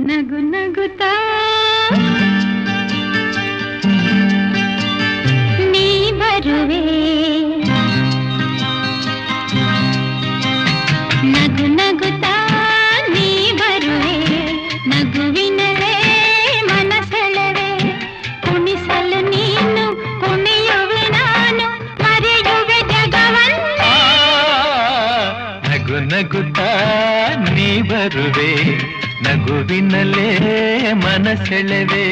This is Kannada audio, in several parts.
ನಗು ನಗುತ್ತಾ ನೀ ಬರುವೆ, ನಗು ನಗುತ್ತಾ ನೀ ಬರುವೆ, ನಗುವಿನಲೇ ಮನಸೆಳೆವೆ, ಕುಣಿಸಲು ನೀನು ಕುಣಿಯುವೆ ನಾನು, ಮರೆಯುವೆ ಜಗವನ್ನೇ. ನಗು ನಗುತ್ತಾ ನೀ ಬರುವೆ, ನಗುವಿನಲ್ಲೇ ಮನಸೆಳೆವೆ,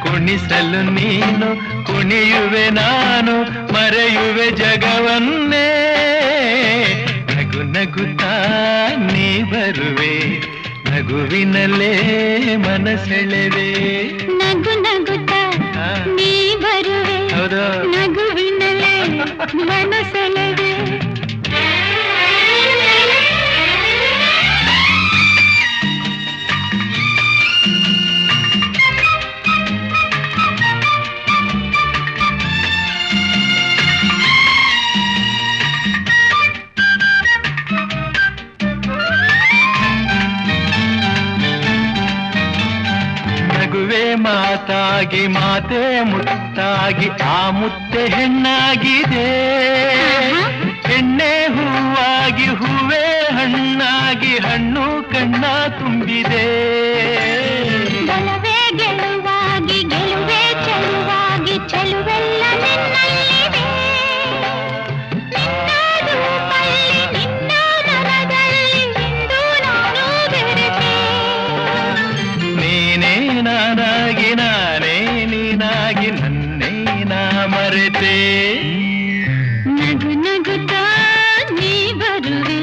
ಕುಣಿಸಲು ನೀನು ಕುಣಿಯುವೆ ನಾನು, ಮರೆಯುವೆ ಜಗವನ್ನೇ. ನಗು ನಗುತ್ತಾ ನೀ ಬರುವೆ, ನಗುವಿನಲ್ಲೇ ಮನಸೆಳೆವೆ. ನಗು ನಗುತ್ತಾ ನೀ ಬರುವೆ, ಹೌದಾ? ನಗುವಿನಲೇ ಮನಸೆಳೆವೆ. ನಗುವೆ ಮಾತಾಗಿ ಮಾತೆ ಮುತ್ತಾಗಿ ಆ ಮುತ್ತೆ ಹೆಣ್ಣಾಗಿದೆ, ಹೆಣ್ಣೆ ಹೂವಾಗಿ ಹೂವೇ ಹಣ್ಣಾಗಿ ಹಣ್ಣು ಕಣ್ಣ ತುಂಬಿದೆ. ಬಲವೇ ಗೆಲುವಾಗಿ ಗೆಲುವೆ ಚೆಲುವಾಗಿ ಚೆಲುವೆಲ್ಲ ನಿನ್ನಲ್ಲಿದೆ, ನಿನ್ನ ರೂಪಲ್ಲಿ ನಿನ್ನ ಮನದಲ್ಲಿ ಇಂದು ನಾನು ಬೆರೆತೆ. ನೀನೇ ನಾನಾಗಿ ನಾನೇ ನೀನಾಗಿ ನನ್ನೇ ನಾ ಮರೆತೆ. ನಗು ನಗುತ್ತಾ ನೀ ಬರುವೆ,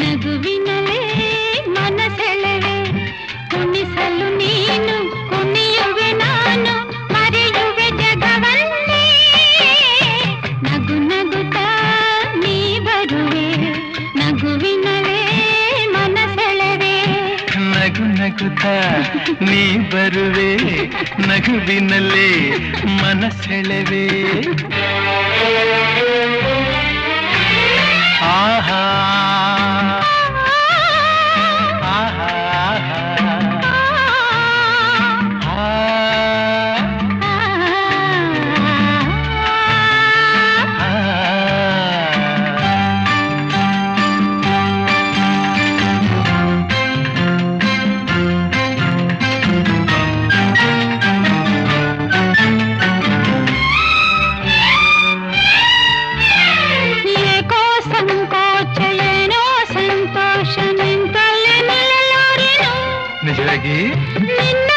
ನಗುವಿನಲೇ ಮನಸೆಳೆವೆ, ಕುಣಿಸಲು ನೀನು ಕುಣಿಯುವೆ ನಾನು, ಮರೆಯುವೆ ಜಗವನ್ನೇ. ನಗು ನಗುತ್ತಾ ನೀ ಬರುವೆ, ನಗುವಿನಲೇ ಮನಸೆಳೆವೆ. ನಗು ನಗುತ್ತಾ ನೀ ಬರುವೆ, ನಗುವಿನಲ್ಲೇ ಮನಸೆಳೆವೆ. ಆಹಾ ಆಹಾ ಏಕೋ ಸಂಕೋಚ ಏನೋ ಸಂತೋಷ ನಿಂತಲ್ಲಿ ನಿಲ್ಲಲಾರೆನು, ನಿಜವಾಗಿ ನಿನ್ನ